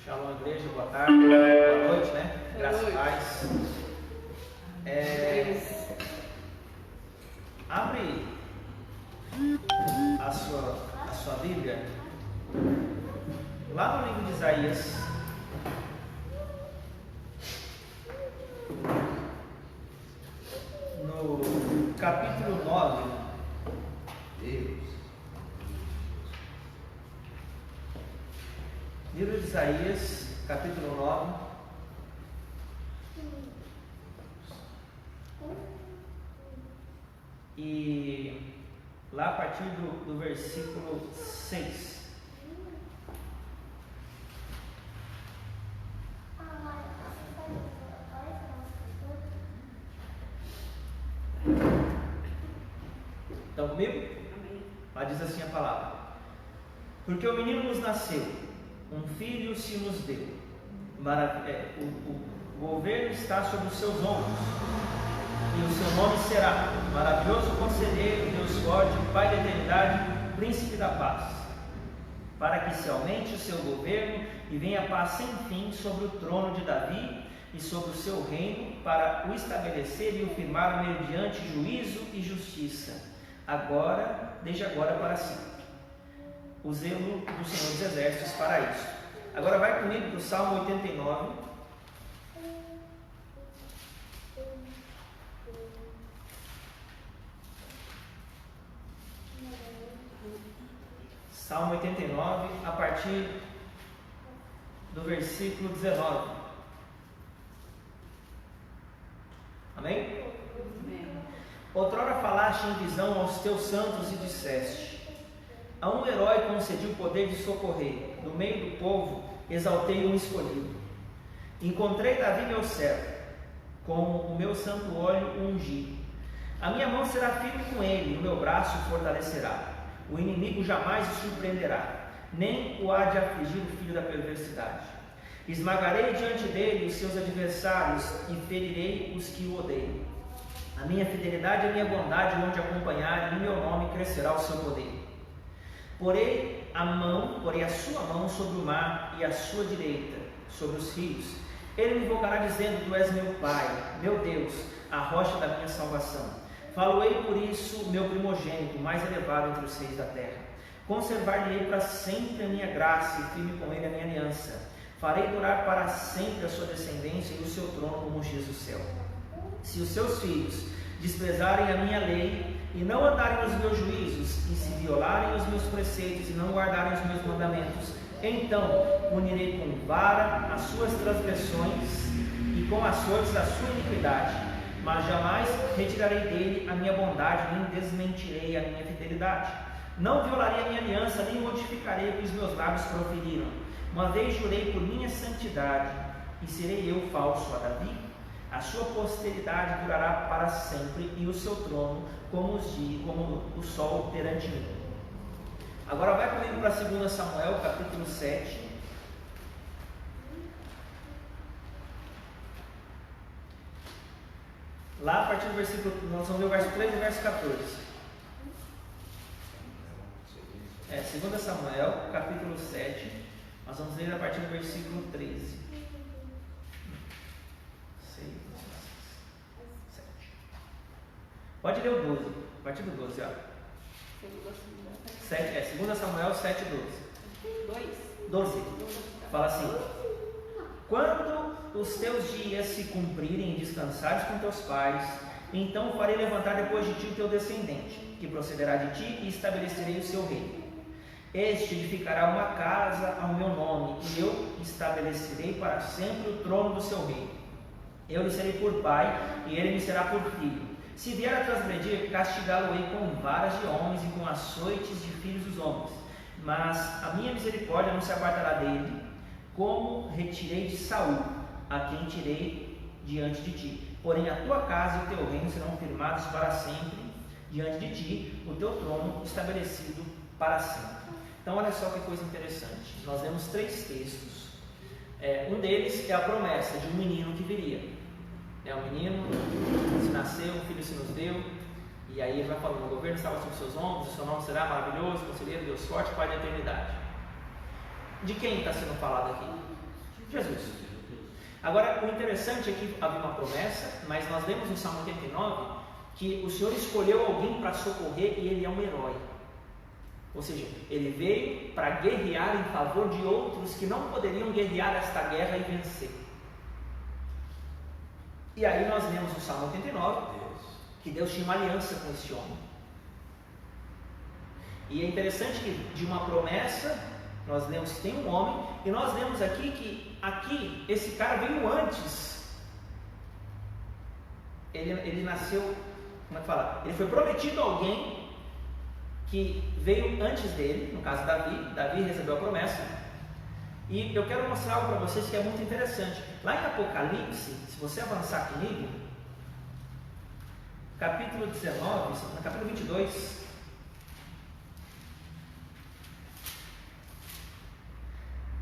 Shalom, igreja, boa tarde, boa noite, né? Graças e paz. Abre a sua Bíblia lá no livro de Isaías, no capítulo 9. Livro de Isaías, capítulo 9. E lá a partir do versículo 6. Estão comigo? Amém. Lá diz assim a palavra: porque o menino nos nasceu, um filho se nos deu, o governo está sobre os seus ombros, e o seu nome será Maravilhoso Conselheiro, Deus Forte, Pai da Eternidade, Príncipe da Paz, para que se aumente o seu governo e venha a paz sem fim sobre o trono de Davi e sobre o seu reino, para o estabelecer e o firmar mediante juízo e justiça, desde agora para sempre. O zelo do Senhor dos Exércitos para isso. Agora vai comigo para o Salmo 89. Salmo 89, a partir do versículo 19. Amém? Amém. Outrora falaste em visão aos teus santos e disseste: a um herói concedi o poder de socorrer, no meio do povo exaltei um escolhido. Encontrei Davi meu servo, com o meu santo óleo o ungi. A minha mão será firme com ele, e o meu braço o fortalecerá. O inimigo jamais o surpreenderá, nem o há de afligir o filho da perversidade. Esmagarei diante dele os seus adversários e ferirei os que o odeiam. A minha fidelidade e a minha bondade vão te acompanhar, e em meu nome crescerá o seu poder. Porei a sua mão sobre o mar e a sua direita sobre os rios. Ele me invocará dizendo: tu és meu Pai, meu Deus, a rocha da minha salvação. Falo-ei por isso, meu primogênito, mais elevado entre os reis da terra. Conservar-lhe-ei para sempre a minha graça e firme com ele a minha aliança. Farei durar para sempre a sua descendência e o seu trono como os dias do céu. Se os seus filhos desprezarem a minha lei e não andarem nos meus juízos, e se violarem os meus preceitos e não guardarem os meus mandamentos, então punirei com vara as suas transgressões e com açoites a sua iniquidade. Mas jamais retirarei dele a minha bondade, nem desmentirei a minha fidelidade. Não violarei a minha aliança, nem modificarei o que os meus lábios proferiram. Uma vez jurei por minha santidade, e serei eu falso a Davi? A sua posteridade durará para sempre, e o seu trono como o sol perante mim. Agora vai comigo para 2 Samuel, capítulo 7. Lá a partir do versículo, nós vamos ver o verso 3 e o verso 14. 2 Samuel, capítulo 7, nós vamos ler a partir do versículo 13. 6, 7. Pode ler o 12, a partir do 12, ó. 2 Samuel 7, 12. 12. Fala assim: quando os teus dias se cumprirem e descansares com teus pais, então farei levantar depois de ti o teu descendente, que procederá de ti, e estabelecerei o seu reino. Este edificará uma casa ao meu nome, e eu estabelecerei para sempre o trono do seu reino. Eu lhe serei por pai, e ele me será por filho. Se vier a transgredir, castigá-lo-ei com varas de homens e com açoites de filhos dos homens. Mas a minha misericórdia não se apartará dele, como retirei de Saul, a quem tirei diante de ti. Porém a tua casa e o teu reino serão firmados para sempre diante de ti, o teu trono estabelecido para sempre. Então olha só que coisa interessante. Nós vemos 3 textos. Um deles é a promessa de um menino que viria. Um menino se nasceu, um filho se nos deu, e aí ele vai falando: o governo estava sobre os seus ombros, o seu nome será maravilhoso, conselheiro, Deus forte, Pai da eternidade. De quem está sendo falado aqui? Jesus. Agora, o interessante é que havia uma promessa, mas nós lemos no Salmo 89 que o Senhor escolheu alguém para socorrer e ele é um herói. Ou seja, ele veio para guerrear em favor de outros que não poderiam guerrear esta guerra e vencer. E aí nós lemos no Salmo 89 que Deus tinha uma aliança com esse homem. E é interessante que de uma promessa, nós lemos que tem um homem, e nós lemos aqui que esse cara veio antes. Ele nasceu, como é que fala? Ele foi prometido a alguém que veio antes dele, no caso Davi recebeu a promessa. E eu quero mostrar algo para vocês que é muito interessante. Lá em Apocalipse, se você avançar comigo, capítulo 19, no capítulo 22,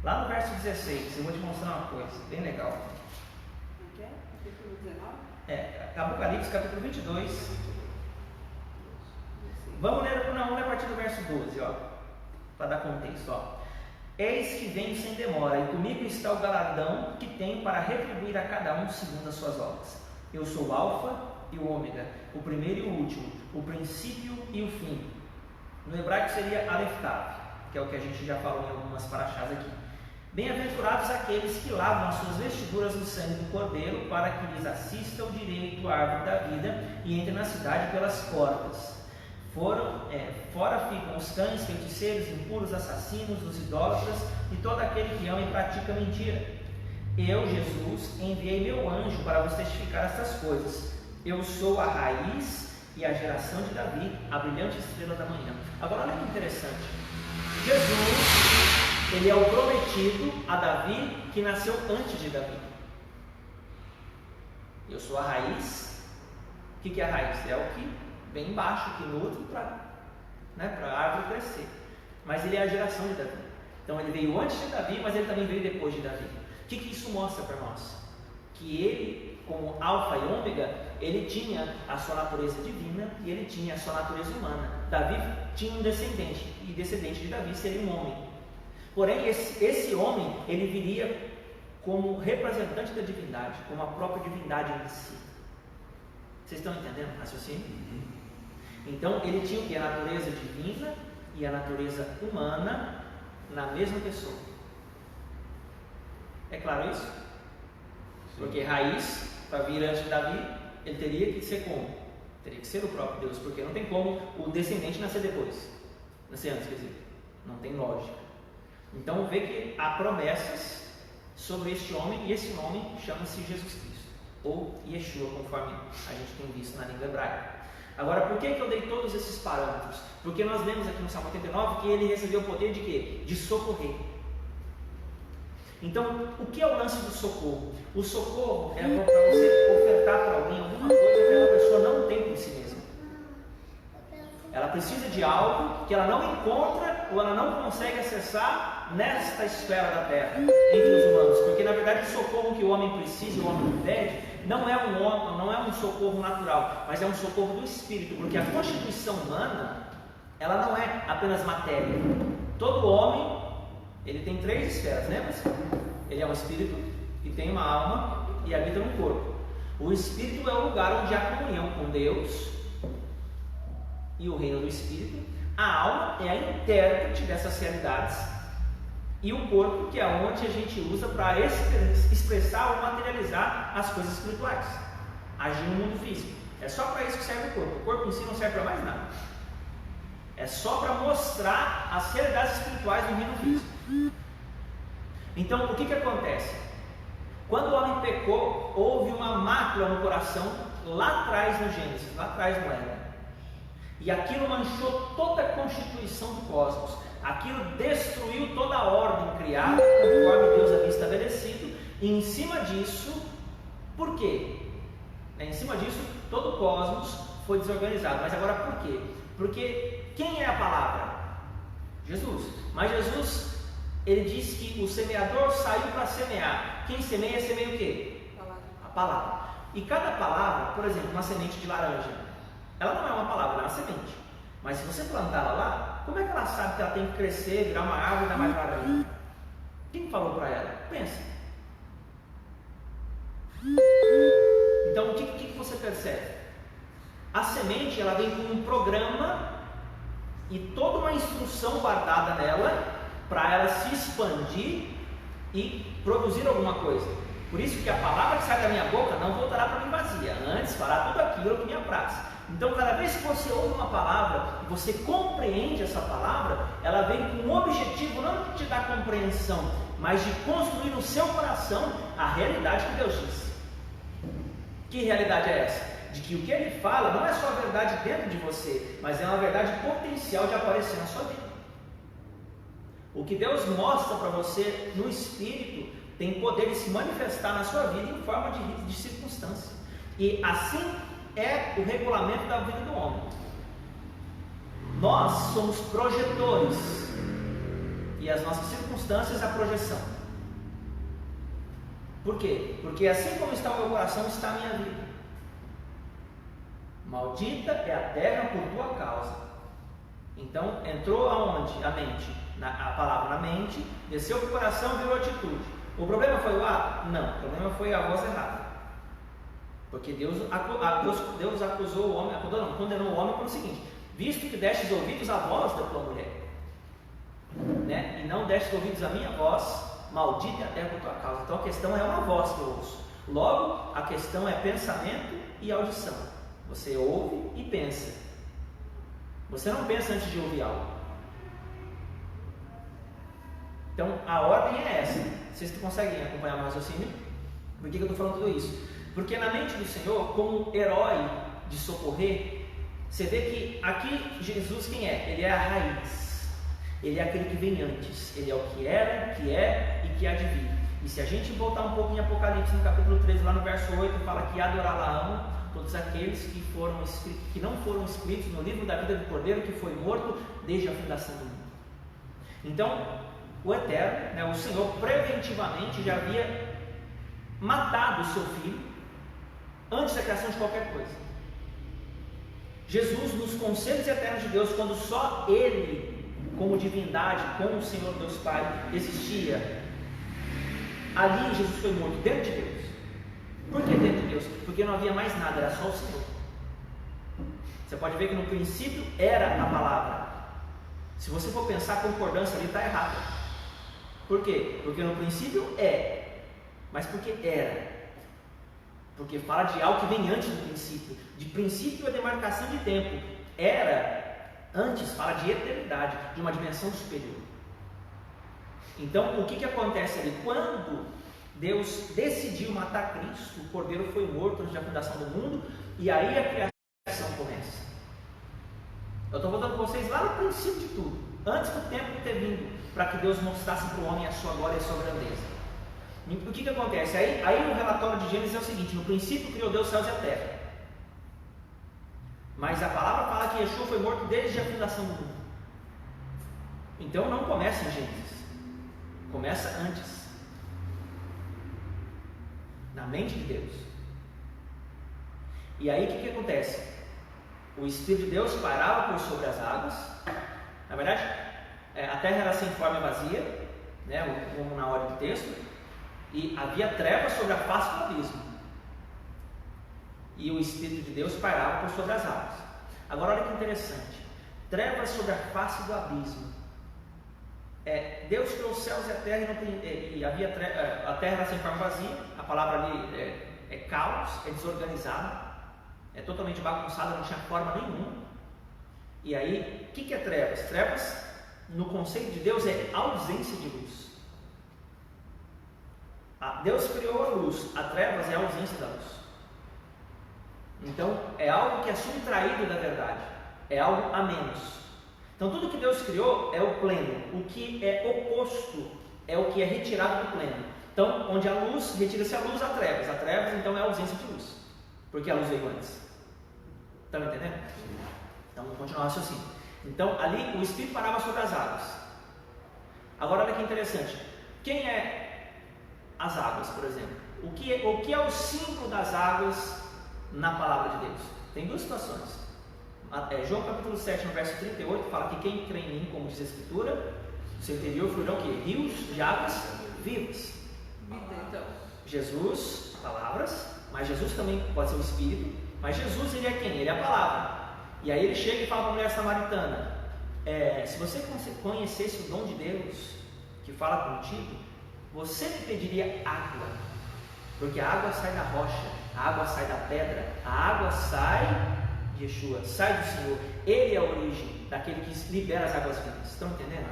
lá no verso 16, eu vou te mostrar uma coisa bem legal. Capítulo 19? Apocalipse, capítulo 22. Vamos ler a partir do verso 12, para dar contexto. Eis que venho sem demora, e comigo está o galardão que tenho para retribuir a cada um segundo as suas obras. Eu sou o Alfa e o Ômega, o primeiro e o último, o princípio e o fim. No hebraico seria Aleph Tav, que é o que a gente já falou em algumas paraxás aqui. Bem-aventurados aqueles que lavam as suas vestiduras no sangue do Cordeiro, para que lhes assista o direito à árvore da vida e entrem na cidade pelas portas. Fora ficam os cães, feiticeiros, impuros, assassinos, os idólatras e todo aquele que ama e pratica mentira. Eu, Jesus, enviei meu anjo para vos testificar estas coisas. Eu sou a raiz e a geração de Davi, a brilhante estrela da manhã. Agora olha que interessante. Jesus, ele é o prometido a Davi que nasceu antes de Davi. Eu sou a raiz. O que é a raiz? É o que vem embaixo, que nutre para a árvore crescer. Mas ele é a geração de Davi. Então ele veio antes de Davi, mas ele também veio depois de Davi. O que isso mostra para nós? Que ele, como Alfa e Ômega, ele tinha a sua natureza divina e ele tinha a sua natureza humana. Davi tinha um descendente, e descendente de Davi seria um homem. Porém, esse homem, ele viria como representante da divindade, como a própria divindade em si. Vocês estão entendendo o raciocínio? Então, ele tinha o que? A natureza divina e a natureza humana na mesma pessoa. É claro isso? Porque raiz, para vir antes de Davi, ele teria que ser como? Teria que ser o próprio Deus, porque não tem como o descendente nascer depois. Nascer antes, quer dizer, não tem lógica. Então, vê que há promessas sobre este homem, e esse nome chama-se Jesus Cristo, ou Yeshua, conforme a gente tem visto na língua hebraica. Agora, por que eu dei todos esses parâmetros? Porque nós lemos aqui no Salmo 89 que ele recebeu o poder de quê? De socorrer. Então, o que é o lance do socorro? O socorro é para você ofertar para alguém alguma coisa que aquela pessoa não tem por si mesma. Ela precisa de algo que ela não encontra ou ela não consegue acessar nesta esfera da terra, entre os humanos. Porque na verdade o socorro que o homem precisa, o homem pede, não é um socorro natural, mas é um socorro do espírito, porque a constituição humana, ela não é apenas matéria. Todo homem, ele tem 3 esferas, lembra-se? Ele é um espírito que tem uma alma e habita no corpo. O espírito é o lugar onde há comunhão com Deus e o reino do espírito. A alma é a intérprete dessas realidades, e o corpo, que é onde a gente usa para expressar ou materializar as coisas espirituais, agir no mundo físico. É só para isso que serve o corpo. O corpo em si não serve para mais nada. É só para mostrar as realidades espirituais do reino físico. Então, o que acontece? Quando o homem pecou, houve uma mácula no coração lá atrás no Gênesis, lá atrás no Éden. E aquilo manchou toda a constituição do cosmos. Aquilo destruiu toda a ordem criada, conforme Deus havia estabelecido. E em cima disso, por quê? Em cima disso, todo o cosmos foi desorganizado. Mas agora por quê? Porque quem é a palavra? Jesus. Mas Jesus, ele disse que o semeador saiu para semear. Quem semeia o quê? A palavra. E cada palavra, por exemplo, uma semente de laranja, ela não é uma palavra, ela é uma semente. Mas se você plantar ela lá, como é que ela sabe que ela tem que crescer, virar uma árvore e dar mais laranja? falou para ela? Pensa. Então, o que você percebe? A semente, ela vem com um programa e toda uma instrução guardada nela para ela se expandir e produzir alguma coisa. Por isso que a palavra que sai da minha boca não voltará para mim vazia, antes fará tudo aquilo que me apraz. Então, cada vez que você ouve uma palavra e você compreende essa palavra, ela vem com um objetivo não de te dar compreensão, mas de construir no seu coração a realidade que Deus diz. Que realidade é essa? De que o que Ele fala não é só a verdade dentro de você, mas é uma verdade potencial de aparecer na sua vida. O que Deus mostra para você no Espírito tem poder de se manifestar na sua vida em forma de circunstância. E assim é o regulamento da vida do homem. Nós somos projetores e as nossas circunstâncias a projeção. Por quê? Porque assim como está o meu coração, está a minha vida. Maldita é a terra por tua causa. Então entrou aonde? A mente. A palavra na mente, desceu para o coração, virou atitude. O problema foi o ato? Não, o problema foi a voz errada. Porque Deus acusou o homem, condenou o homem pelo seguinte: visto que destes ouvidos à voz da tua mulher, né? E não destes ouvidos à minha voz, maldita é a terra por tua causa. Então a questão é uma voz que eu ouço. Logo, a questão é pensamento e audição. Você ouve e pensa. Você não pensa antes de ouvir algo. Então a ordem é essa. Vocês conseguem acompanhar o raciocínio? Por que eu estou falando tudo isso? Porque na mente do Senhor, como herói de socorrer, você vê que aqui Jesus quem é? Ele é a raiz. Ele é aquele que vem antes. Ele é o que era, que é e que há de vir. E se a gente voltar um pouco em Apocalipse, no capítulo 13, lá no verso 8, fala que adorá-la-ão todos aqueles que não foram escritos no livro da vida do Cordeiro, que foi morto desde a fundação do mundo. Então, o Eterno, né, o Senhor, preventivamente já havia matado o seu filho antes da criação de qualquer coisa. Jesus, nos conselhos eternos de Deus, quando só Ele, como divindade, como o Senhor Deus Pai, existia, ali Jesus foi morto, dentro de Deus. Por que dentro de Deus? Porque não havia mais nada, era só o Senhor. Você pode ver que no princípio era a palavra. Se você for pensar, a concordância ali está errada. Por quê? Porque no princípio é, mas porque era. Porque fala de algo que vem antes do princípio. De princípio é demarcação de tempo. Era, antes, fala de eternidade, de uma dimensão superior. Então, o que acontece ali? Quando Deus decidiu matar Cristo, o Cordeiro foi morto antes da fundação do mundo, e aí a criação começa. Eu estou voltando com vocês lá no princípio de tudo, antes do tempo ter vindo, para que Deus mostrasse para o homem a sua glória e a sua grandeza. O que acontece? Aí o relatório de Gênesis é o seguinte: no princípio criou Deus os céus e a terra. Mas a palavra fala que Yeshua foi morto desde a fundação do mundo. Então não começa em Gênesis, começa antes, na mente de Deus. E aí o que acontece? O Espírito de Deus pairava por sobre as águas. Na verdade, a terra era sem forma e vazia, né, como na hora do texto. E havia trevas sobre a face do abismo. E o Espírito de Deus pairava por sobre as águas. Agora olha que interessante. Trevas sobre a face do abismo. Deus criou os céus e a terra e havia a terra era sem forma vazia. A palavra ali é caos, é desorganizado, é totalmente bagunçado, não tinha forma nenhuma. E aí, o que é trevas? Trevas, no conceito de Deus, é ausência de luz. Deus criou a luz, a trevas é a ausência da luz. Então é algo que é subtraído da verdade, é algo a menos. Então tudo que Deus criou é o pleno, o que é oposto é o que é retirado do pleno. Então onde a luz, retira-se a luz, a trevas então é a ausência de luz, porque a luz veio antes. Estão entendendo? Então vamos continuar o raciocínio. Então ali o Espírito parava sobre as águas. Agora olha que interessante, quem é as águas, por exemplo? O que é o símbolo das águas na palavra de Deus? Tem duas situações. João capítulo 7, no verso 38, fala que quem crê em mim, como diz a Escritura, do seu interior fluirão o quê? Rios de águas vivas. Vida, então. Jesus, palavras, mas Jesus também pode ser o Espírito, mas Jesus, ele é quem? Ele é a palavra. E aí ele chega e fala para a mulher samaritana, se você conhecesse o dom de Deus, que fala contigo, você me pediria água, porque a água sai da rocha, a água sai da pedra, a água sai de Yeshua, sai do Senhor. Ele é a origem daquele que libera as águas vivas. Estão entendendo?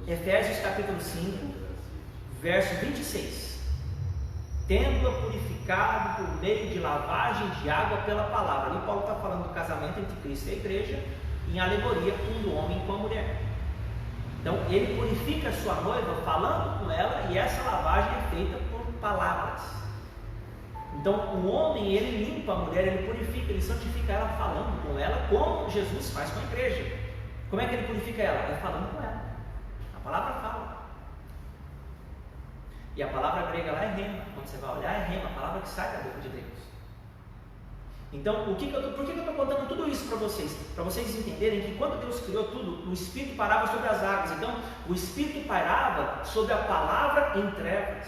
Efésios capítulo 5, verso 26. Tendo-a purificado por meio de lavagem de água pela palavra. Ali Paulo está falando do casamento entre Cristo e a igreja, em alegoria do homem com a mulher. Então ele purifica a sua noiva falando com ela, e essa lavagem é feita por palavras. Então o homem, ele limpa a mulher, ele purifica, ele santifica ela falando com ela, como Jesus faz com a igreja. Como é que ele purifica ela? É falando com ela. A palavra fala. E a palavra grega lá é rema. Quando você vai olhar, é rema, a palavra que sai da boca de Deus. Então, por que eu estou contando tudo isso para vocês? Para vocês entenderem que quando Deus criou tudo, o Espírito parava sobre as águas. Então, o Espírito pairava sobre a palavra em trevas.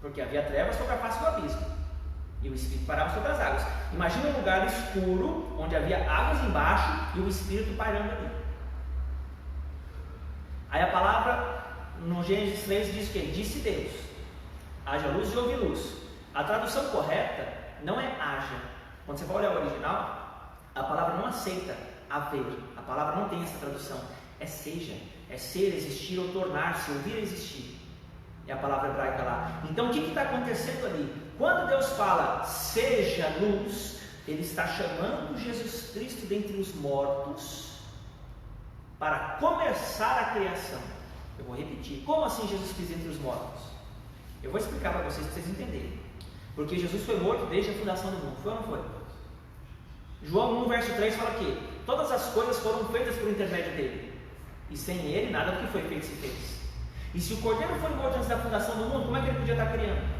Porque havia trevas sobre a face do abismo. E o Espírito parava sobre as águas. Imagina um lugar escuro, onde havia águas embaixo e o Espírito pairando ali. Aí a palavra, no Gênesis 3, diz o quê? Disse Deus: haja luz e houve luz. A tradução correta não é haja. Quando você vai olhar o original, a palavra não aceita haver. A palavra não tem essa tradução. É seja, é ser, existir ou tornar-se, ou vir a existir. É a palavra hebraica lá. Então o que está acontecendo ali? Quando Deus fala seja luz, Ele está chamando Jesus Cristo dentre os mortos para começar a criação. Eu vou repetir. Como assim Jesus Cristo dentre os mortos? Eu vou explicar para vocês entenderem. Porque Jesus foi morto desde a fundação do mundo. Foi ou não foi? João 1, verso 3 fala que todas as coisas foram feitas por intermédio dele. E sem ele, nada do que foi feito se fez. E se o Cordeiro foi morto antes da fundação do mundo, como é que ele podia estar criando?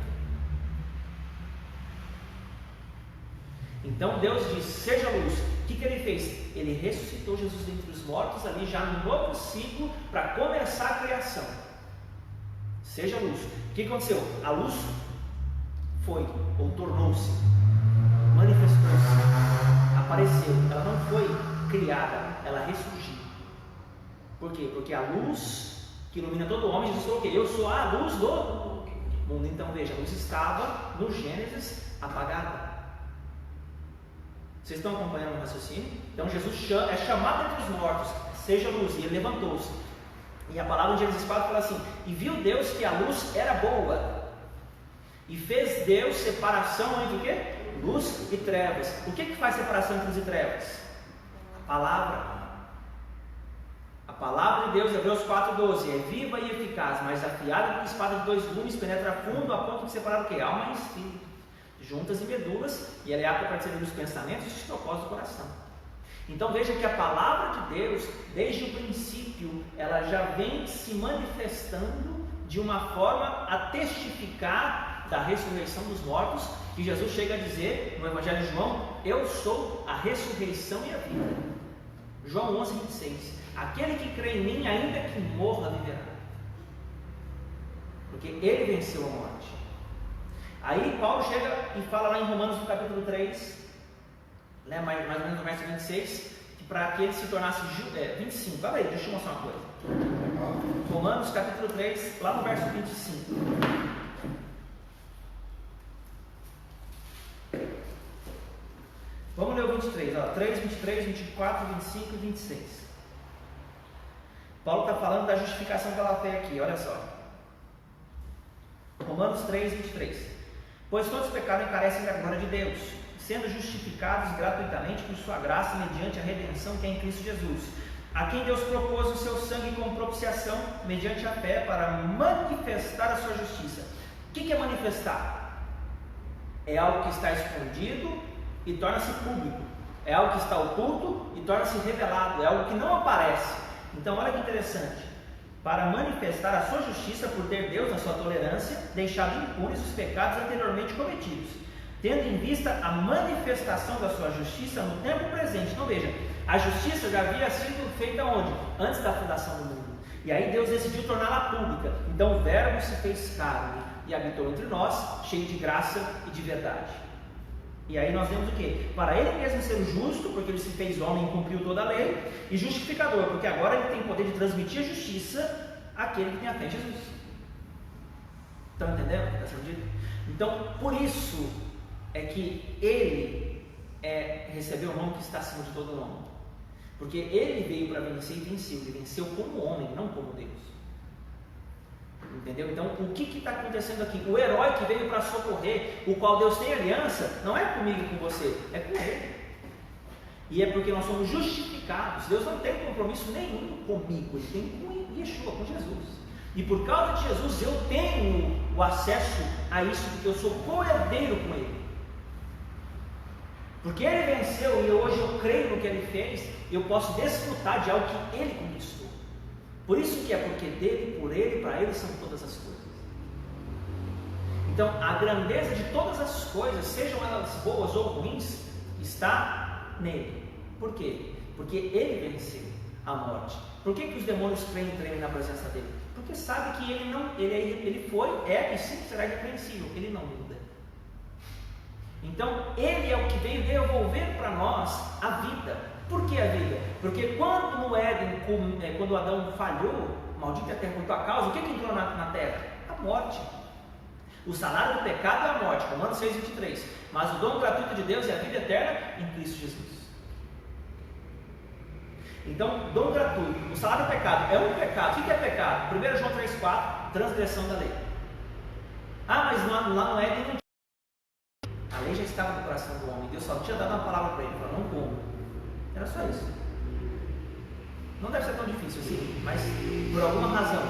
Então Deus diz, seja luz. O que ele fez? Ele ressuscitou Jesus dentre os mortos ali já no novo ciclo para começar a criação. Seja luz. O que aconteceu? A luz foi, ou tornou-se, manifestou-se, apareceu. Ela não foi criada, ela ressurgiu. Por quê? Porque a luz que ilumina todo homem, Jesus falou o quê? Eu sou a luz do mundo. Então veja, a luz estava no Gênesis apagada. Vocês estão acompanhando o raciocínio? Então Jesus é chamado entre os mortos, seja luz, e ele levantou-se. E a palavra de Gênesis 4 fala assim: e viu Deus que a luz era boa, e fez Deus separação entre o quê? Luz e trevas. O que faz separação entre luz e trevas? A palavra. A palavra de Deus, Hebreus 4,12, é viva e eficaz, mas afiada como espada de 2 gumes, penetra fundo a ponto de separar o quê? Alma e espírito, juntas e medulas, e ela é apta para discernir os pensamentos e os propósitos do coração. Então veja que a palavra de Deus, desde o princípio, ela já vem se manifestando de uma forma a testificar da ressurreição dos mortos, que Jesus chega a dizer no Evangelho de João: eu sou a ressurreição e a vida. João 11:26. Aquele que crê em mim, ainda que morra, viverá, porque ele venceu a morte. Aí Paulo chega e fala lá em Romanos no capítulo 3, né, mais ou menos no verso 26, que para que ele se tornasse 25. Olha aí, deixa eu mostrar uma coisa. Romanos capítulo 3, lá no verso 25. Vamos ler o 23, ó, 3, 23, 24, 25 e 26. Paulo está falando da justificação pela fé aqui, olha só. Romanos 3, 23. Pois todos pecaram e carecem da glória de Deus, sendo justificados gratuitamente por sua graça, mediante a redenção que é em Cristo Jesus, a quem Deus propôs o seu sangue como propiciação, mediante a fé, para manifestar a sua justiça. O que é manifestar? É algo que está escondido e torna-se público. É algo que está oculto e torna-se revelado. É algo que não aparece. Então olha que interessante, para manifestar a sua justiça por ter Deus, na sua tolerância, deixado impunes os pecados anteriormente cometidos, tendo em vista a manifestação da sua justiça no tempo presente. Então veja, a justiça já havia sido feita onde? Antes da fundação do mundo. E aí Deus decidiu torná-la pública. Então o Verbo se fez carne e habitou entre nós, cheio de graça e de verdade. E aí nós vemos o quê? Para ele mesmo ser justo, porque ele se fez homem e cumpriu toda a lei, e justificador, porque agora ele tem poder de transmitir a justiça àquele que tem a fé em Jesus. Estão entendendo o que está sendo dito? Então, por isso é que ele recebeu o nome que está acima de todo nome. Porque ele veio para vencer e venceu. Ele venceu como homem, não como Deus. Entendeu? Então, o que está acontecendo aqui? O herói que veio para socorrer, o qual Deus tem aliança, não é comigo e com você, é com ele. E é porque nós somos justificados. Deus não tem compromisso nenhum comigo, ele tem com Yeshua, com Jesus. E por causa de Jesus eu tenho o acesso a isso, porque eu sou co-herdeiro com ele. Porque ele venceu e hoje eu creio no que ele fez, eu posso desfrutar de algo que ele conquistou. Por isso que é porque dele, por ele, para ele são todas as coisas. Então a grandeza de todas as coisas, sejam elas boas ou ruins, está nele. Por quê? Porque ele venceu a morte. Por que os demônios creem e tremem na presença dele? Porque sabe que ele foi, é e sempre será irrepreensível. Ele não muda. Então ele é o que veio devolver para nós a vida. Por que a vida? Porque quando no Éden, quando Adão falhou, maldita a terra por tua causa, o que entrou na terra? A morte. O salário do pecado é a morte, Romanos 6,23. Mas o dom gratuito de Deus é a vida eterna em Cristo Jesus. Então, dom gratuito, o salário do pecado é um pecado. O que é pecado? 1 João 3,4, transgressão da lei. Ah, mas lá no Éden não tinha. A lei já estava no coração do homem. Deus só tinha dado uma palavra para ele, falou, não coma. Era só isso. Não deve ser tão difícil assim, mas por alguma razão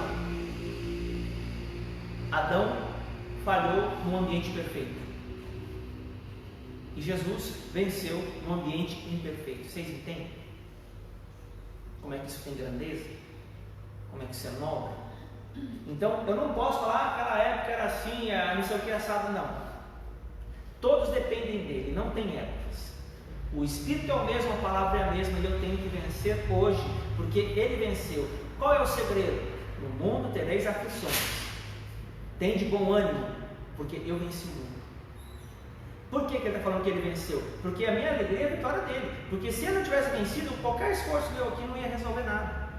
Adão falhou num ambiente perfeito e Jesus venceu num ambiente imperfeito. Vocês entendem? Como é que isso tem grandeza? Como é que isso é nobre? Então eu não posso falar que aquela época era assim, não sei o que assado, não. Todos dependem dele, não tem épocas. O Espírito é o mesmo, a palavra é a mesma, e eu tenho que vencer hoje, porque ele venceu. Qual é o segredo? No mundo tereis aflições. Tem de bom ânimo, porque eu venci o mundo. Por que ele está falando que ele venceu? Porque a minha alegria é a vitória dele. Porque se ele não tivesse vencido, qualquer esforço meu aqui não ia resolver nada.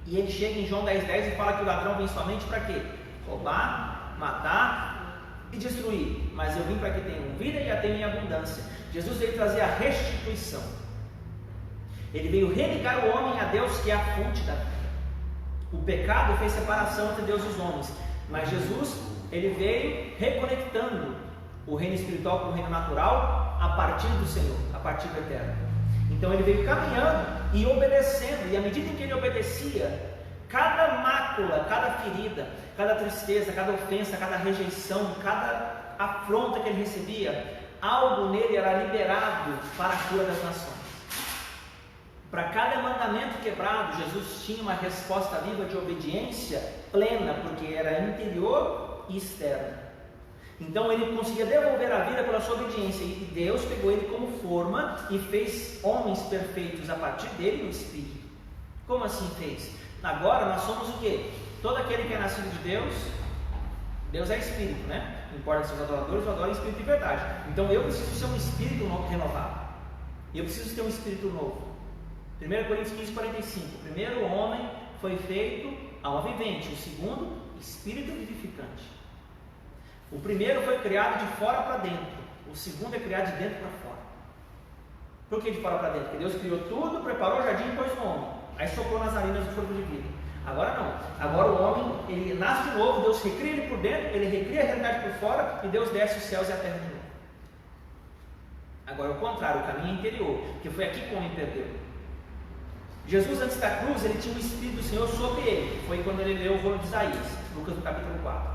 E ele chega em João 10,10 e fala que o ladrão vem somente para quê? Roubar, matar e destruir. Mas eu vim para que tenham vida e a tenham em abundância. Jesus veio trazer a restituição. Ele veio religar o homem a Deus, que é a fonte da vida. O pecado fez separação entre Deus e os homens, mas Jesus, ele veio reconectando o reino espiritual com o reino natural a partir do Senhor, a partir do eterno. Então ele veio caminhando e obedecendo, e à medida em que ele obedecia, cada mácula, cada ferida, cada tristeza, cada ofensa, cada rejeição, cada afronta que ele recebia, algo nele era liberado para a cura das nações. Para cada mandamento quebrado, Jesus tinha uma resposta viva de obediência plena, porque era interior e externa. Então ele conseguia devolver a vida pela sua obediência, e Deus pegou ele como forma e fez homens perfeitos a partir dele no Espírito. Como assim fez? Agora nós somos o quê? Todo aquele que é nascido de Deus, Deus é Espírito, né? Não importa se os adoradores ou adoram em Espírito de verdade. Então eu preciso ser um Espírito renovado. Eu preciso ter um Espírito novo. 1 Coríntios 15:45. O primeiro homem foi feito alma vivente, o segundo, Espírito vivificante. O primeiro foi criado de fora para dentro, o segundo é criado de dentro para fora. Por que de fora para dentro? Porque Deus criou tudo, preparou o jardim e pôs no homem. Aí soprou nas narinas do corpo de vida. Agora não. Agora o homem, ele nasce de novo, Deus recria ele por dentro, ele recria a realidade por fora, e Deus desce os céus e a terra de novo. Agora é o contrário, o caminho é interior, que foi aqui que o homem perdeu. Jesus, antes da cruz, ele tinha o Espírito do Senhor sobre ele. Foi quando ele leu o rolo de Isaías, Lucas no capítulo 4.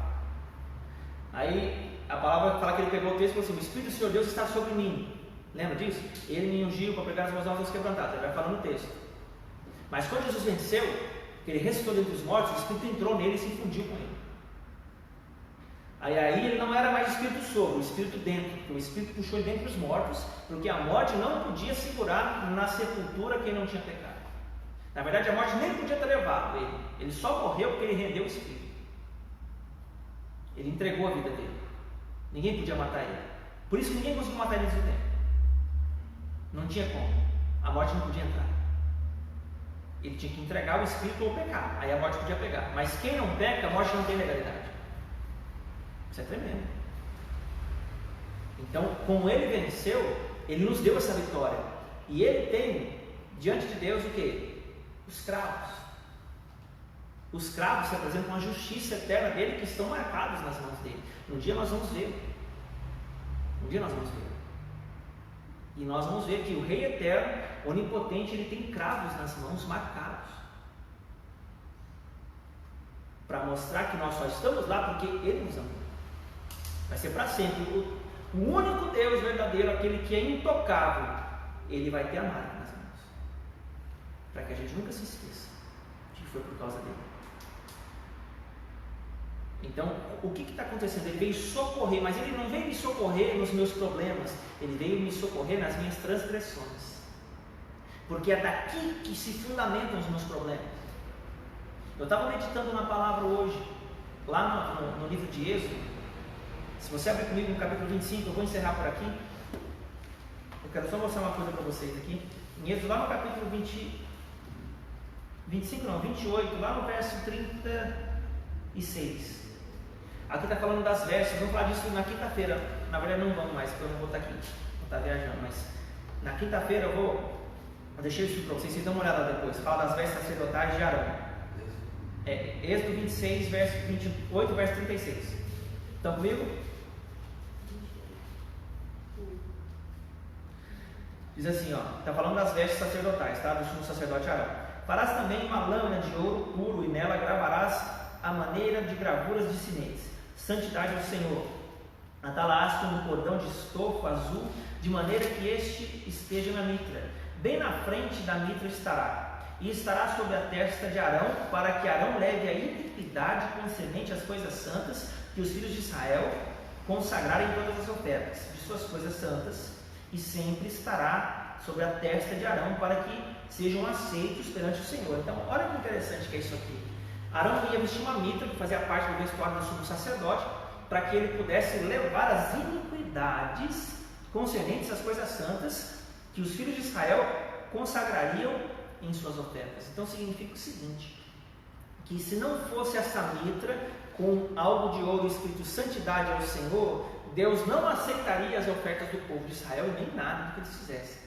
Aí a palavra fala que ele pegou o texto e falou assim: o Espírito do Senhor Deus está sobre mim. Lembra disso? Ele me ungiu para pregar as boas novas quebrantadas. Ele vai falando no texto. Mas quando Jesus venceu, que ele ressuscitou dentre os mortos, o Espírito entrou nele e se fundiu com ele. Aí ele não era mais o Espírito sobre, o Espírito dentro, porque o Espírito puxou ele dentre os mortos, porque a morte não podia segurar na sepultura quem não tinha pecado. Na verdade, a morte nem podia ter levado ele. Ele só morreu porque ele rendeu o Espírito. Ele entregou a vida dele. Ninguém podia matar ele. Por isso que ninguém conseguiu matar ele nesse tempo. Não tinha como. A morte não podia entrar. Ele tinha que entregar o Espírito ou pecar. Aí a morte podia pegar. Mas quem não peca, a morte não tem legalidade. Isso é tremendo. Então, como ele venceu, ele nos deu essa vitória. E ele tem, diante de Deus, o quê? Os cravos. Os cravos representam a justiça eterna dele, que estão marcados nas mãos dele. Um dia nós vamos ver. Um dia nós vamos ver. E nós vamos ver que o Rei Eterno, onipotente, ele tem cravos nas mãos marcados. Para mostrar que nós só estamos lá porque ele nos ama. Vai ser para sempre. O único Deus verdadeiro, aquele que é intocável, ele vai ter a marca nas mãos. Para que a gente nunca se esqueça de que foi por causa dele. Então, o que está acontecendo? Ele veio socorrer, mas ele não veio me socorrer nos meus problemas, ele veio me socorrer nas minhas transgressões. Porque é daqui que se fundamentam os meus problemas. Eu estava meditando na palavra hoje, lá no livro de Êxodo. Se você abrir comigo no capítulo 25, eu vou encerrar por aqui. Eu quero só mostrar uma coisa para vocês aqui. Em Êxodo, lá no capítulo 28, lá no verso 36. Aqui está falando das vestes, vamos falar disso na quinta-feira. Na verdade não vamos mais, porque eu não vou estar aqui, vou estar viajando, mas na quinta-feira eu deixei isso para vocês dão uma olhada depois. Fala das vestes sacerdotais de Arão. Êxodo 26, verso 28, verso 36. Estão comigo? Diz assim, está falando das vestes sacerdotais, tá? Do sumo sacerdote Arão. Farás também uma lâmina de ouro puro e nela gravarás a maneira de gravuras de sinetes. Santidade ao Senhor. Atarás com um cordão de estofo azul, de maneira que este esteja na mitra. Bem na frente da mitra estará. E estará sobre a testa de Arão, para que Arão leve a iniquidade concernente às coisas santas, que os filhos de Israel consagrarem todas as ofertas de suas coisas santas, e sempre estará sobre a testa de Arão, para que sejam aceitos perante o Senhor. Então, olha que interessante que é isso aqui. Arão ia vestir uma mitra, que fazia parte do vestuário do sumo sacerdote, para que ele pudesse levar as iniquidades concernentes às coisas santas, que os filhos de Israel consagrariam em suas ofertas. Então significa o seguinte, que se não fosse essa mitra com algo de ouro escrito santidade ao Senhor, Deus não aceitaria as ofertas do povo de Israel e nem nada do que eles fizessem.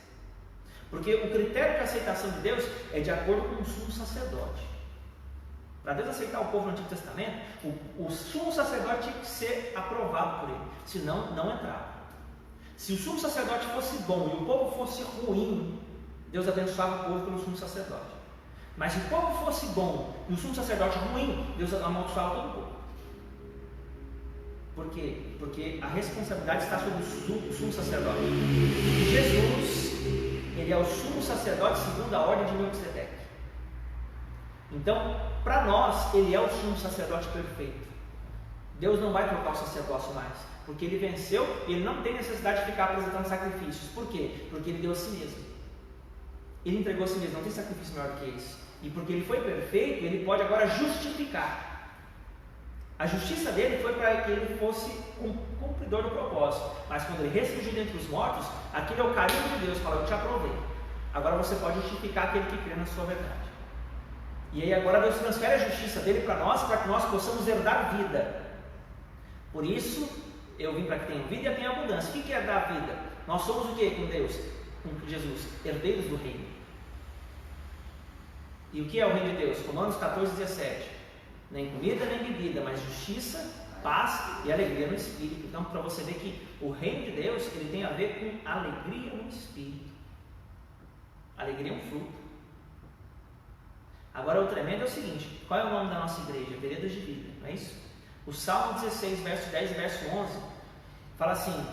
Porque o critério de aceitação de Deus é de acordo com o sumo sacerdote. Para Deus aceitar o povo no Antigo Testamento, o sumo sacerdote tinha que ser aprovado por ele, senão não entrava. Se o sumo sacerdote fosse bom e o povo fosse ruim, Deus abençoava o povo pelo sumo sacerdote. Mas se o povo fosse bom e o sumo sacerdote ruim, Deus amaldiçoava todo o povo. Por quê? Porque a responsabilidade está sobre o sumo sacerdote. Jesus, ele é o sumo sacerdote segundo a ordem de Melquisedeque. Então, para nós, ele é o sumo sacerdote perfeito. Deus não vai trocar o sacerdócio mais, porque ele venceu e ele não tem necessidade de ficar apresentando sacrifícios. Por quê? Porque ele deu a si mesmo. Ele entregou a si mesmo, não tem sacrifício maior que esse. E porque ele foi perfeito, ele pode agora justificar. A justiça dele foi para que ele fosse um cumpridor do propósito. Mas quando ele ressurgiu dentre os mortos, aquele é o carinho de Deus, fala, eu te aprovei. Agora você pode justificar aquele que crê na sua verdade. E aí agora Deus transfere a justiça dele para nós, para que nós possamos herdar vida. Por isso, eu vim para que tenham vida e a tenham abundância. O que é herdar vida? Nós somos o que com Deus? Com Jesus, herdeiros do reino. E o que é o reino de Deus? Romanos 14, 17. Nem comida nem bebida, mas justiça, paz e alegria no Espírito. Então, para você ver que o reino de Deus, ele tem a ver com alegria no Espírito. Alegria é um fruto. Agora o tremendo é o seguinte, qual é o nome da nossa igreja? Veredas de Vida, não é isso? O Salmo 16, verso 10 e verso 11, fala assim,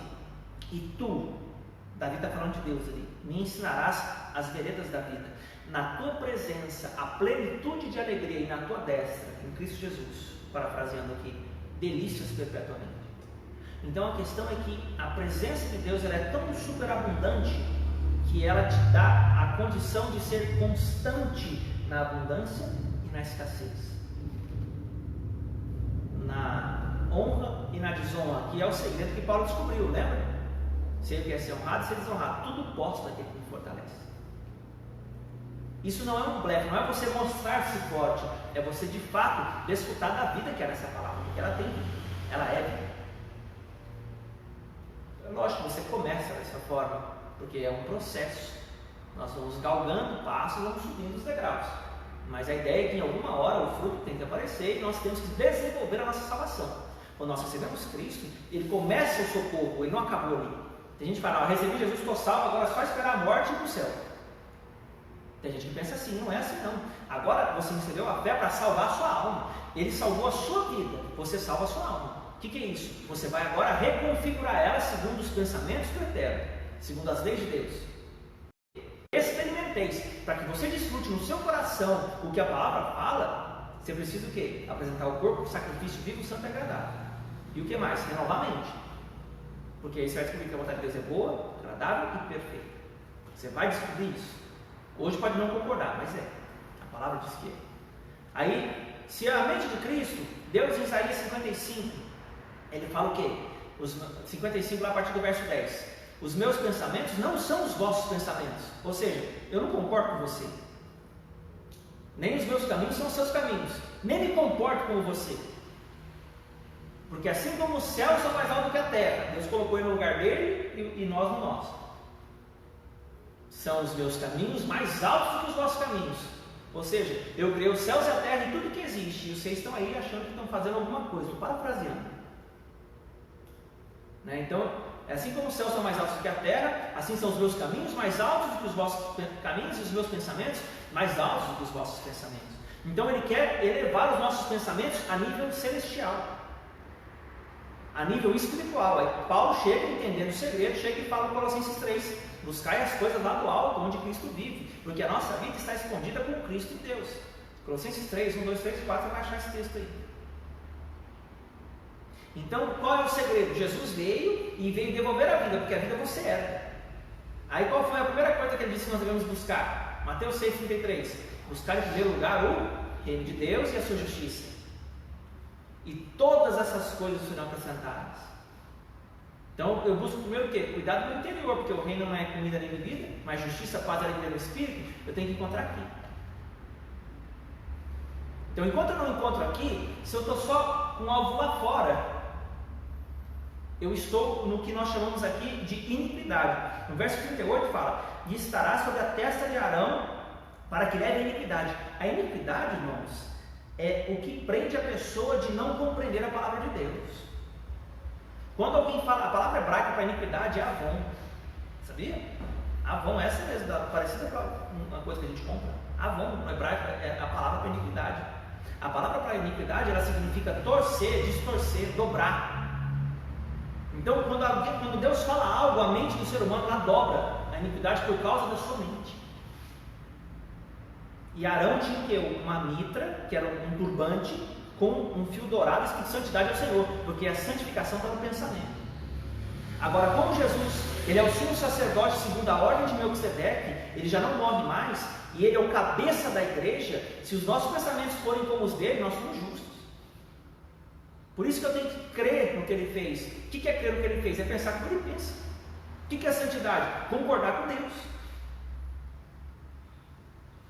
e tu, Davi está falando de Deus ali, me ensinarás as veredas da vida, na tua presença, a plenitude de alegria e na tua destra, em Cristo Jesus, parafraseando aqui, delícias perpetuamente. Então a questão é que a presença de Deus ela é tão superabundante que ela te dá a condição de ser constante na abundância e na escassez, na honra e na desonra, que é o segredo que Paulo descobriu, lembra? Se ele quer ser honrado e ser desonrado, tudo posso daquele que me fortalece. Isso não é um blefe, não é você mostrar-se forte, é você de fato desfrutar da vida que é nessa palavra, porque ela tem vida, ela é vida. É lógico que você começa dessa forma, porque é um processo. Nós vamos galgando passos, vamos subindo os degraus. Mas a ideia é que em alguma hora o fruto tem que aparecer e nós temos que desenvolver a nossa salvação. Quando nós recebemos Cristo, Ele começa o socorro, Ele não acabou ali. Tem gente que fala, recebi Jesus, estou salvo, agora é só esperar a morte e ir para o céu. Tem gente que pensa assim, não é assim não. Agora você recebeu a fé para salvar a sua alma. Ele salvou a sua vida, você salva a sua alma. O que é isso? Você vai agora reconfigurar ela segundo os pensamentos do Eterno, segundo as leis de Deus. Experimenteis, para que você desfrute no seu coração o que a palavra fala, você precisa o quê? Apresentar o corpo, sacrifício vivo, santo e agradável. E o que mais? Renovar a mente. Porque aí você vai descobrir que a vontade de Deus é boa, agradável e perfeita. Você vai descobrir isso. Hoje pode não concordar, mas é. A palavra diz que é. Aí, se a mente de Cristo, Deus em Isaías 55, ele fala o quê? Os 55 lá a partir do verso 10. Os meus pensamentos não são os vossos pensamentos. Ou seja, eu não concordo com você. Nem os meus caminhos são os seus caminhos. Nem me comporto como você. Porque assim como os céus são mais altos do que a terra, Deus colocou ele no lugar dele e nós no nosso. São os meus caminhos mais altos do que os vossos caminhos. Ou seja, eu criei os céus e a terra e tudo que existe. E vocês estão aí achando que estão fazendo alguma coisa. Estou parafraseando. Né? Então, assim como os céus são mais altos do que a terra, assim são os meus caminhos mais altos do que os vossos caminhos e os meus pensamentos mais altos do que os vossos pensamentos. Então ele quer elevar os nossos pensamentos a nível celestial, a nível espiritual. Aí Paulo chega entendendo o segredo, chega e fala em Colossenses 3, buscai as coisas lá do alto, onde Cristo vive, porque a nossa vida está escondida com Cristo em Deus. Colossenses 3, 1, 2, 3 e 4, você vai achar esse texto aí. Então, qual é o segredo? Jesus veio e veio devolver a vida, porque a vida você era. Aí qual foi a primeira coisa que ele disse que nós devemos buscar? Mateus 6,33. Buscar em primeiro lugar o reino de Deus e a sua justiça. E todas essas coisas serão acrescentadas. Então, eu busco primeiro o quê? Cuidar do meu interior, porque o reino não é comida nem bebida, mas justiça, paz e alegria no Espírito, eu tenho que encontrar aqui. Então, enquanto eu não encontro aqui, se eu estou só com um alvo lá fora, eu estou no que nós chamamos aqui de iniquidade. No verso 38 fala, e estará sobre a testa de Arão, para que leve a iniquidade. A iniquidade, irmãos, é o que prende a pessoa de não compreender a palavra de Deus. Quando alguém fala, a palavra hebraica para iniquidade é avon, sabia? Avon, essa mesmo, parecida com uma coisa que a gente compra. Avon, no hebraico, é a palavra para iniquidade. A palavra para iniquidade, ela significa torcer, distorcer, dobrar. Então, quando Deus fala algo, a mente do ser humano ela dobra a iniquidade por causa da sua mente. E Arão tinha o quê? Uma mitra, que era um turbante, com um fio dourado escrito santidade ao Senhor, porque a santificação está no pensamento. Agora, como Jesus, ele é o sumo sacerdote segundo a ordem de Melquisedeque, ele já não morre mais, e ele é o cabeça da igreja, se os nossos pensamentos forem como os dele, nós somos justos. Por isso que eu tenho que crer no que ele fez. O que é crer no que ele fez? É pensar como ele pensa. O que é santidade? Concordar com Deus.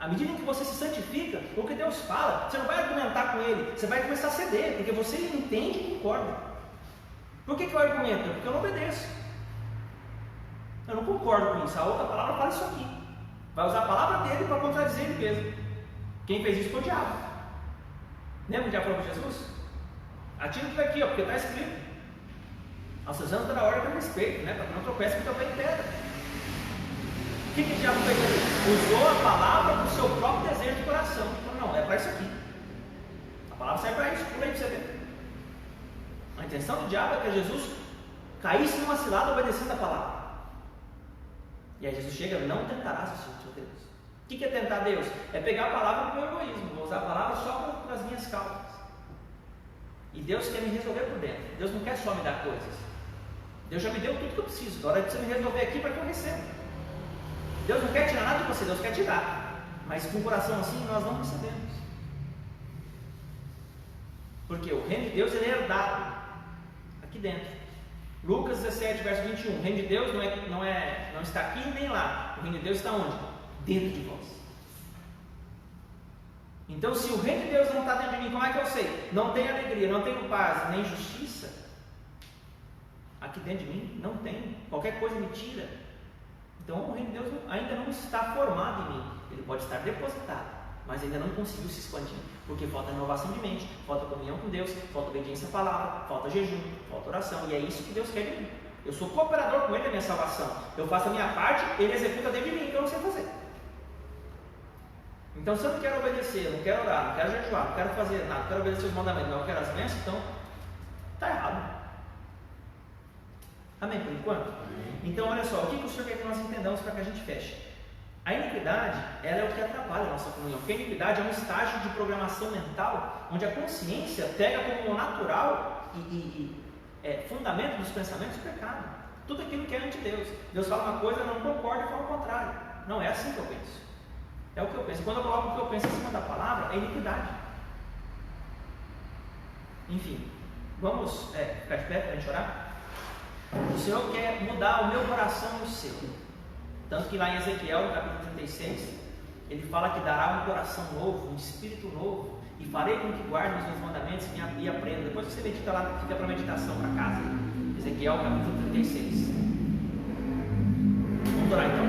À medida que você se santifica, o que Deus fala, você não vai argumentar com ele, você vai começar a ceder, porque você entende e concorda. Por que eu argumento? Porque eu não obedeço. Eu não concordo com isso. A outra palavra fala isso aqui. Vai usar a palavra dele para contradizer ele mesmo. Quem fez isso foi o diabo. Lembra que o diabo falou para Jesus? Atira tudo aqui, ó, porque está escrito. Aos seus anos dará ordem com respeito, né? Para que não tropece com o teu pé em pedra. O que o diabo fez ali? Usou a palavra para o seu próprio desejo de coração. Falou, não, é para isso aqui. A palavra serve para isso, pula aí para você ver. A intenção do diabo é que Jesus caísse numa cilada obedecendo a palavra. E aí Jesus chega, não tentarás o Senhor Deus. O que é tentar Deus? É pegar a palavra para o meu egoísmo, vou usar a palavra só para as minhas causas. E Deus quer me resolver por dentro. Deus não quer só me dar coisas. Deus já me deu tudo que eu preciso. Agora precisa me resolver aqui para que eu receba. Deus não quer tirar nada de você, Deus quer te dar. Mas com o coração assim nós não recebemos. Porque o reino de Deus ele é herdado aqui dentro. Lucas 17, verso 21. O reino de Deus não está aqui nem lá. O reino de Deus está onde? Dentro de vós. Então, se o reino de Deus não está dentro de mim, como é que eu sei? Não tenho alegria, não tenho paz, nem justiça. Aqui dentro de mim não tem. Qualquer coisa me tira. Então, o reino de Deus ainda não está formado em mim. Ele pode estar depositado, mas ainda não conseguiu se expandir. Porque falta renovação de mente, falta comunhão com Deus, falta obediência à palavra, falta jejum, falta oração. E é isso que Deus quer de mim. Eu sou cooperador com Ele na minha salvação. Eu faço a minha parte, Ele executa dentro de mim, que eu não sei fazer. Então, se eu não quero obedecer, não quero orar, não quero jejuar, não quero fazer nada, não quero obedecer os mandamentos, não quero as bênçãos, então está errado. Amém? Por enquanto? Então, olha só, o que o Senhor quer que nós entendamos para que a gente feche? A iniquidade, ela é o que atrapalha a nossa comunhão, porque a iniquidade é um estágio de programação mental, onde a consciência pega como natural e fundamento dos pensamentos o pecado. Tudo aquilo que é ante Deus. Deus fala uma coisa, eu não concordo e fala o contrário. Não é assim que eu penso. É o que eu penso. Quando eu coloco o que eu penso em cima da palavra, é iniquidade. Enfim, vamos ficar de pé para a gente orar? O Senhor quer mudar o meu coração e o seu. Tanto que lá em Ezequiel, no capítulo 36, ele fala que dará um coração novo, um espírito novo, e farei com que guarde os meus mandamentos e aprenda. Depois você medita lá, fica para meditação para casa. Ezequiel, capítulo 36. Vamos orar então.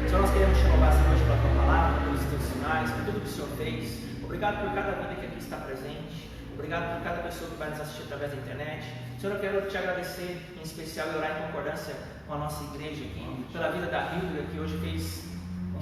Senhor, nós queremos te louvar essa noite pela tua palavra, pelos teus sinais, por tudo que o Senhor fez. Obrigado por cada vida que aqui está presente. Obrigado por cada pessoa que vai nos assistir através da internet. Senhor, eu quero te agradecer em especial e orar em concordância com a nossa igreja aqui, pela vida da Hilda, que hoje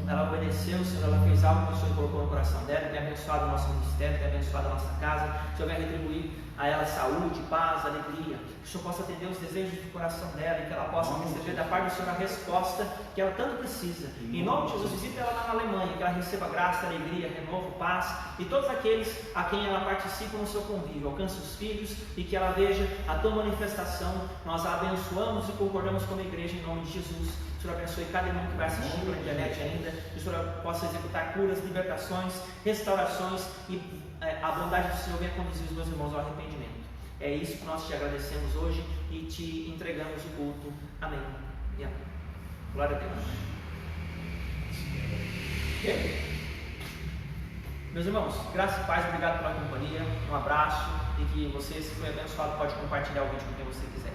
ela obedeceu, Senhor, ela fez algo que o Senhor colocou no coração dela, tem abençoado o nosso ministério, tem abençoado a nossa casa. O Senhor vai retribuir a ela saúde, paz, alegria, que o Senhor possa atender os desejos do coração dela e que ela possa receber da parte do Senhor a resposta que ela tanto precisa. Em nome de Jesus, visita ela lá na Alemanha, que ela receba graça, alegria, renovo, paz, e todos aqueles a quem ela participa no seu convívio, alcance os filhos e que ela veja a tua manifestação. Nós a abençoamos e concordamos como igreja em nome de Jesus. O Senhor abençoe cada irmão que vai assistir pela internet ainda, que o Senhor possa executar curas, libertações, restaurações e a bondade do Senhor venha conduzir os meus irmãos ao arrependimento. É isso que nós te agradecemos hoje e te entregamos o culto. Amém e amém. Glória a Deus. Meus irmãos, graça e paz, obrigado pela companhia, um abraço e que você, se foi abençoado, pode compartilhar o vídeo com quem você quiser.